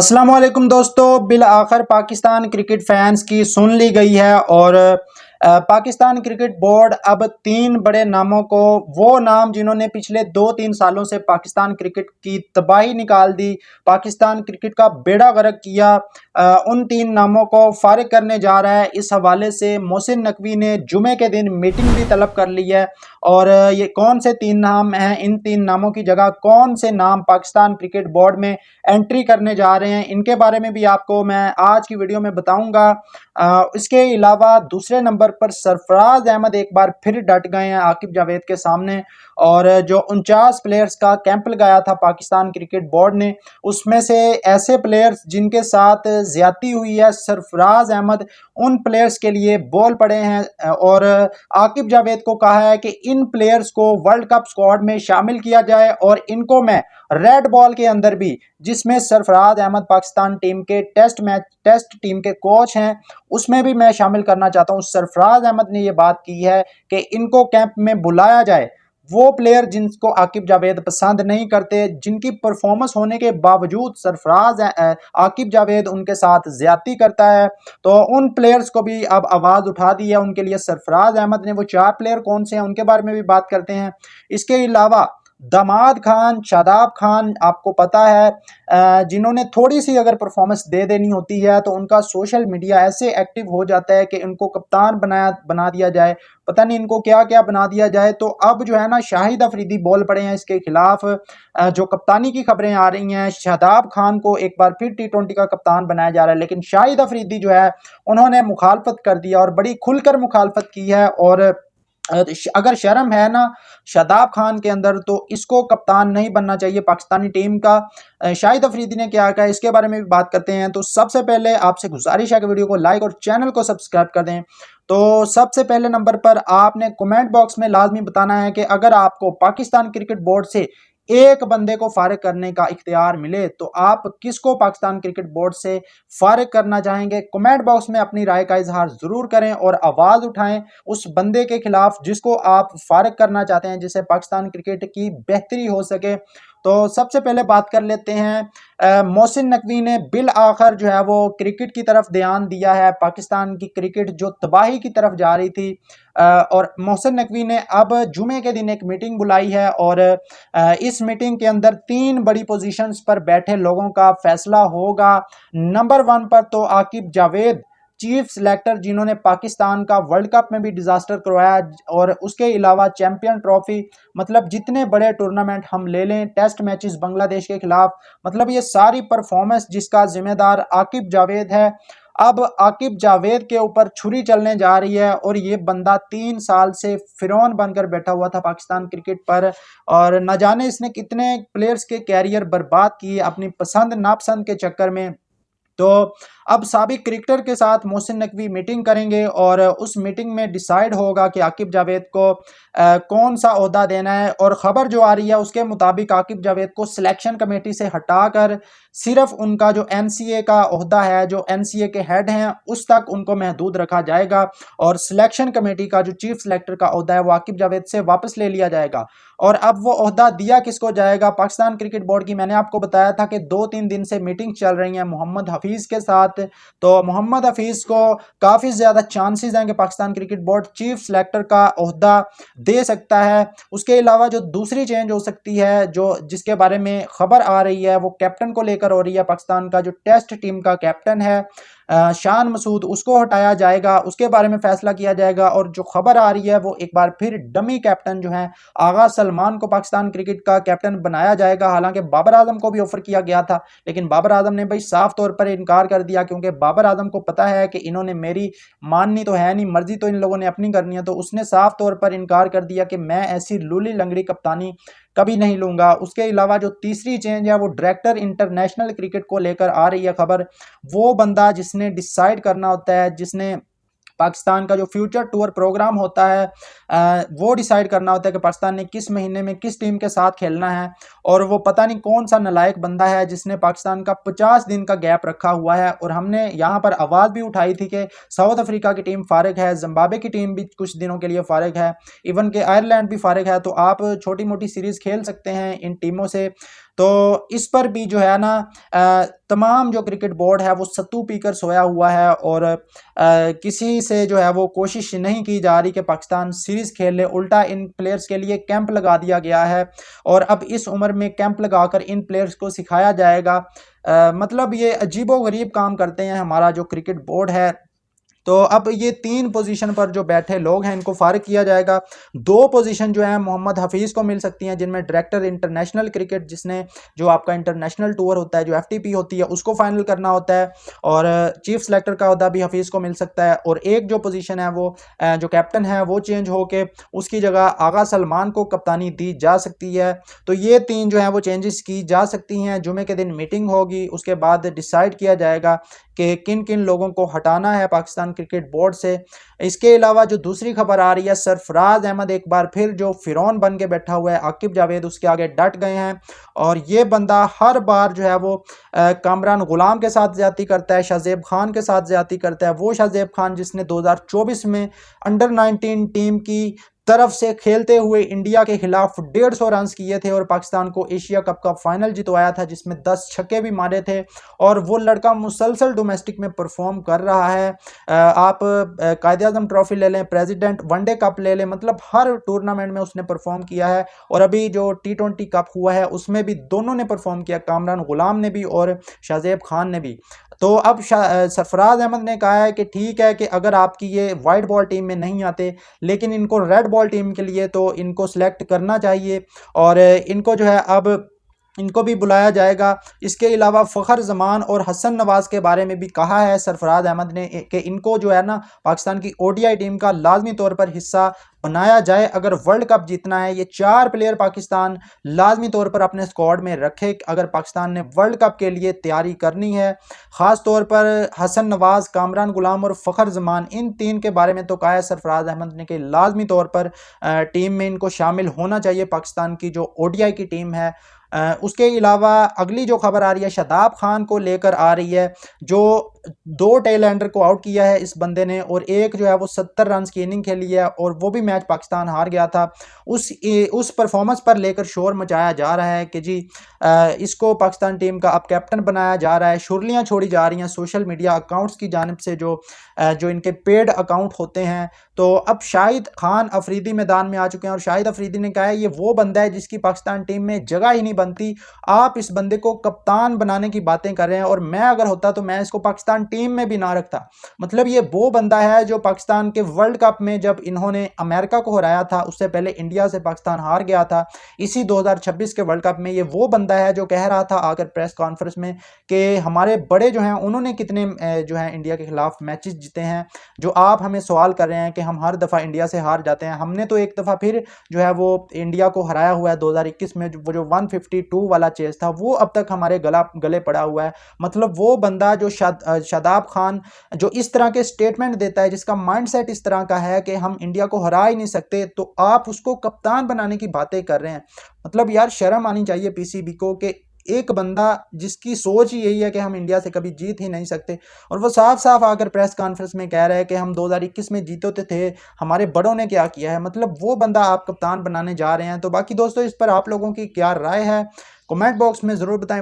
अस्सलाम वालेकुम दोस्तों, बिल आखिर पाकिस्तान क्रिकेट फैंस की सुन ली गई है और पाकिस्तान क्रिकेट बोर्ड अब तीन बड़े नामों को, वो नाम जिन्होंने पिछले 2-3 सालों से पाकिस्तान क्रिकेट की तबाही निकाल दी, पाकिस्तान क्रिकेट का बेड़ा गर्क किया, उन तीन नामों को फारिग करने जा रहा है। इस हवाले से मोहसिन नकवी ने जुमे के दिन मीटिंग भी तलब कर ली है और ये कौन से तीन नाम हैं, इन तीन नामों की जगह कौन से नाम पाकिस्तान क्रिकेट बोर्ड में एंट्री करने जा रहे हैं, इनके बारे में भी आपको मैं आज की वीडियो में बताऊंगा। इसके अलावा दूसरे नंबर पर सरफराज अहमद एक बार फिर डट गए हैं आकिब जावेद के सामने और जो 49 प्लेयर्स का कैंप लगाया था पाकिस्तान क्रिकेट बोर्ड ने, उसमें से ऐसे प्लेयर्स जिनके साथ ज्यादती हुई है, सरफराज अहमद उन प्लेयर्स के लिए बोल पड़े हैं और आकिब जावेद को कहा है कि इन प्लेयर्स को वर्ल्ड कप स्क्वाड में शामिल किया जाए और इनको मैं रेड बॉल के अंदर भी, जिसमें सरफराज अहमद पाकिस्तान टीम के टेस्ट टीम के कोच हैं, उसमें भी मैं शामिल करना चाहता हूं। सरफराज अहमद ने यह बात की है कि इनको कैंप में बुलाया जाए। वो प्लेयर जिनको आकिब जावेद पसंद नहीं करते, जिनकी परफॉर्मेंस होने के बावजूद सरफराज आकिब जावेद उनके साथ ज्यादती करता है, तो उन प्लेयर्स को भी अब आवाज उठा दी है उनके लिए सरफराज अहमद ने। वो 4 प्लेयर कौन से हैं उनके बारे में भी बात करते हैं। इसके अलावा दामाद खान, शादाब खान, आपको पता है जिन्होंने थोड़ी सी अगर परफॉर्मेंस दे देनी होती है तो उनका सोशल मीडिया ऐसे एक्टिव हो जाता है कि इनको कप्तान बना दिया जाए, पता नहीं इनको क्या क्या बना दिया जाए। तो अब जो है ना, शाहिद अफरीदी बोल पड़े हैं इसके खिलाफ। जो कप्तानी की खबरें आ रही हैं, शादाब खान को एक बार फिर T20 का कप्तान बनाया जा रहा है, लेकिन शाहिद अफरीदी जो है उन्होंने मुखालफत कर दिया और बड़ी खुलकर मुखालफत की है। और अगर शर्म है ना शादाब खान के अंदर, तो इसको कप्तान नहीं बनना चाहिए पाकिस्तानी टीम का। शाहिद अफरीदी ने क्या कहा, इसके बारे में भी बात करते हैं। तो सबसे पहले आपसे गुजारिश है कि वीडियो को लाइक और चैनल को सब्सक्राइब कर दें। तो सबसे पहले नंबर पर आपने कमेंट बॉक्स में लाजमी बताना है कि अगर आपको पाकिस्तान क्रिकेट बोर्ड से एक बंदे को फारिग करने का इख्तियार मिले तो आप किसको पाकिस्तान क्रिकेट बोर्ड से फारिग करना चाहेंगे। कमेंट बॉक्स में अपनी राय का इजहार जरूर करें और आवाज उठाएं उस बंदे के खिलाफ जिसको आप फारिग करना चाहते हैं, जिससे पाकिस्तान क्रिकेट की बेहतरी हो सके। तो सबसे पहले बात कर लेते हैं, मोहसिन नकवी ने बिल आखिर जो है वो क्रिकेट की तरफ ध्यान दिया है। पाकिस्तान की क्रिकेट जो तबाही की तरफ जा रही थी, और मोहसिन नकवी ने अब जुमे के दिन एक मीटिंग बुलाई है और इस मीटिंग के अंदर 3 बड़ी पोजीशंस पर बैठे लोगों का फैसला होगा। नंबर 1 पर तो आकिब जावेद, चीफ सिलेक्टर, जिन्होंने पाकिस्तान का वर्ल्ड कप में भी डिजास्टर करवाया और उसके अलावा चैंपियन ट्रॉफी, मतलब जितने बड़े टूर्नामेंट हम ले लें, टेस्ट मैचेस बांग्लादेश के खिलाफ, मतलब ये सारी परफॉर्मेंस जिसका जिम्मेदार आकिब जावेद है। अब आकिब जावेद के ऊपर छुरी चलने जा रही है और ये बंदा 3 साल से फिरौन बनकर बैठा हुआ था पाकिस्तान क्रिकेट पर और न जाने इसने कितने प्लेयर्स के कैरियर बर्बाद किए अपनी पसंद नापसंद के चक्कर में। तो अब साबिक क्रिकेटर के साथ मोहसिन नकवी मीटिंग करेंगे और उस मीटिंग में डिसाइड होगा कि आकिब जावेद को कौन सा ओहदा देना है। और खबर जो आ रही है उसके मुताबिक आकिब जावेद को सिलेक्शन कमेटी से हटाकर सिर्फ उनका जो एनसीए का ओहदा है, जो एनसीए के हेड हैं, उस तक उनको महदूद रखा जाएगा और सिलेक्शन कमेटी का जो चीफ सिलेक्टर का ओहदा है वो आकिब जावेद से वापस ले लिया जाएगा। और अब वो ओहदा दिया किसको जाएगा पाकिस्तान क्रिकेट बोर्ड की, मैंने आपको बताया था कि 2-3 दिन से मीटिंग चल रही है मोहम्मद हफीज के साथ। तो मोहम्मद हफीज को काफी ज्यादा चांसेस हैं कि Pakistan cricket board chief selector का ओहदा दे सकता है। उसके अलावा जो दूसरी चेंज हो सकती है, जो जिसके बारे में खबर आ रही है, वो कैप्टन को लेकर हो रही है। पाकिस्तान का जो टेस्ट टीम का कैप्टन है शान मसूद, उसको हटाया जाएगा, उसके बारे में फैसला किया जाएगा। और जो खबर आ रही है वो एक बार फिर डमी कैप्टन जो है आगा सलमान को पाकिस्तान क्रिकेट का कैप्टन बनाया जाएगा। हालांकि बाबर आजम को भी ऑफर किया गया था, लेकिन बाबर आजम ने भाई साफ तौर पर इनकार कर दिया, क्योंकि बाबर आजम को पता है कि इन्होंने मेरी माननी तो है नहीं, मर्जी तो इन लोगों ने अपनी करनी है। तो उसने साफ तौर पर इनकार कर दिया कि मैं ऐसी लूली लंगड़ी कप्तानी कभी नहीं लूंगा। उसके अलावा जो तीसरी चेंज है वो डायरेक्टर इंटरनेशनल क्रिकेट को लेकर आ रही है खबर। वो बंदा जिसने डिसाइड करना होता है, जिसने पाकिस्तान का जो फ्यूचर टूर प्रोग्राम होता है वो डिसाइड करना होता है कि पाकिस्तान ने किस महीने में किस टीम के साथ खेलना है। और वो पता नहीं कौन सा नालायक बंदा है जिसने पाकिस्तान का 50 दिन का गैप रखा हुआ है। और हमने यहाँ पर आवाज़ भी उठाई थी कि साउथ अफ्रीका की टीम फारिग है, जिम्बाब्वे की टीम भी कुछ दिनों के लिए फारिग है, इवन के आयरलैंड भी फारिग है। तो आप छोटी मोटी सीरीज़ खेल सकते हैं इन टीमों से। तो इस पर भी जो है ना तमाम जो क्रिकेट बोर्ड है वो सत्तू पीकर सोया हुआ है और किसी से जो है वो कोशिश नहीं की जा रही कि पाकिस्तान सीरीज़ खेल ले। उल्टा इन प्लेयर्स के लिए कैंप लगा दिया गया है और अब इस उम्र में कैंप लगाकर इन प्लेयर्स को सिखाया जाएगा। मतलब ये अजीबोगरीब काम करते हैं हमारा जो क्रिकेट बोर्ड है। तो अब ये 3 पोजीशन पर जो बैठे लोग हैं इनको फारिग किया जाएगा। 2 पोजीशन जो है मोहम्मद हफीज़ को मिल सकती हैं, जिनमें डायरेक्टर इंटरनेशनल क्रिकेट, जिसने जो आपका इंटरनेशनल टूर होता है, जो एफटीपी होती है, उसको फाइनल करना होता है और चीफ सेलेक्टर का ओहदा भी हफीज़ को मिल सकता है। और एक जो पोजीशन है वो जो कैप्टन है वो चेंज होके उसकी जगह आगा सलमान को कप्तानी दी जा सकती है। तो ये 3 जो है वो चेंजेस की जा सकती हैं। जुमे के दिन मीटिंग होगी, उसके बाद डिसाइड किया जाएगा कि किन किन लोगों को हटाना है पाकिस्तान क्रिकेट बोर्ड से। इसके अलावा जो दूसरी खबर आ रही है, सरफराज अहमद एक बार फिर जो फिरौन बन के बैठा हुआ है, आकिब जावेद उसके आगे डट गए हैं और ये बंदा हर बार जो है वो कामरान गुलाम के साथ ज्यादती करता है, शाहजेब खान के साथ ज्यादती करता है। वो शाहजेब खान जिसने 2024 में अंडर 19 टीम की तरफ से खेलते हुए इंडिया के खिलाफ 150 रन किए थे और पाकिस्तान को एशिया कप का फाइनल जितवाया था, जिसमें 10 छक्के भी मारे थे। और वो लड़का मुसलसल डोमेस्टिक में परफॉर्म कर रहा है। आप कायदे आजम ट्रॉफी ले लें, प्रेसिडेंट वनडे कप ले लें, मतलब हर टूर्नामेंट में उसने परफॉर्म किया है। और अभी जो T20 कप हुआ है उसमें भी दोनों ने परफॉर्म किया, कामरान गुलाम ने भी और शाहजेब खान ने भी। तो अब सरफराज अहमद ने कहा है कि ठीक है कि अगर आपकी ये वाइट बॉल टीम में नहीं आते, लेकिन इनको रेड बॉल टीम के लिए तो इनको सिलेक्ट करना चाहिए और इनको जो है अब इनको भी बुलाया जाएगा। इसके अलावा फ़खर जमान और हसन नवाज के बारे में भी कहा है सरफराज अहमद ने कि इनको जो है ना पाकिस्तान की ओडीआई टीम का लाजमी तौर पर हिस्सा बनाया जाए अगर वर्ल्ड कप जीतना है। ये 4 प्लेयर पाकिस्तान लाजमी तौर पर अपने स्क्वाड में रखे अगर पाकिस्तान ने वर्ल्ड कप के लिए तैयारी करनी है। ख़ास तौर पर हसन नवाज, कामरान गुलाम और फ़खर जमान, इन 3 के बारे में तो कहा है सरफराज अहमद ने कि लाजमी तौर पर टीम में इनको शामिल होना चाहिए पाकिस्तान की जो ओडीआई की टीम है। उसके अलावा अगली जो खबर आ रही है शादाब खान को लेकर आ रही है, जो 2 टेलएंडर को आउट किया है इस बंदे ने और एक जो है वो 70 रन की इनिंग खेली है और वो भी मैच पाकिस्तान हार गया था। उस परफॉर्मेंस पर लेकर शोर मचाया जा रहा है कि जी इसको पाकिस्तान टीम का अब कैप्टन बनाया जा रहा है। शुरलियाँ छोड़ी जा रही हैं सोशल मीडिया अकाउंट्स की जानिब से, जो इनके पेड अकाउंट होते हैं। तो अब शाहिद खान अफरीदी मैदान में आ चुके हैं और शाहिद अफरीदी ने कहा है ये वो बंदा है जिसकी पाकिस्तान टीम में जगह ही नहीं बनती, आप इस बंदे को कप्तान बनाने की बातें कर रहे हैं और मैं अगर होता तो मैं इसको पाकिस्तान टीम में भी ना रखता। मतलब ये वो बंदा है जो पाकिस्तान के वर्ल्ड कप में जब इन्होंने अमेरिका को हराया था, उससे पहले इंडिया से पाकिस्तान हार गया था, इसी 2026 के वर्ल्ड कप में ये वो बंदा है जो कह रहा था आकर प्रेस कॉन्फ्रेंस में कि हमारे बड़े जो हैं उन्होंने कितने जो है इंडिया के खिलाफ मैचेस जीते हैं, जो आप हमें सवाल कर रहे हैं कि हम हर दफ़ा इंडिया से हार जाते हैं। हमने तो एक दफ़ा फिर जो है वो इंडिया को हराया हुआ है 2021 में, वो जो 152 वाला चेस था वो अब तक हमारे गले पड़ा हुआ है। मतलब वो बंदा जो शादाब खान जो इस तरह के स्टेटमेंट देता है, जिसका माइंडसेट इस तरह का है कि हम इंडिया को हरा ही नहीं सकते, तो आप उसको कप्तान बनाने की बातें कर रहे हैं। मतलब यार शर्म आनी चाहिए पीसीबी को कि एक बंदा जिसकी सोच ही यही है कि हम इंडिया से कभी जीत ही नहीं सकते और वो साफ साफ आकर प्रेस कॉन्फ्रेंस में कह रहा है कि हम 2021 में जीते थे, हमारे बड़ों ने क्या किया है। मतलब वो बंदा आप कप्तान बनाने जा रहे हैं। तो बाकी दोस्तों इस पर आप लोगों की क्या राय है, कमेंट बॉक्स में ज़रूर बताएं।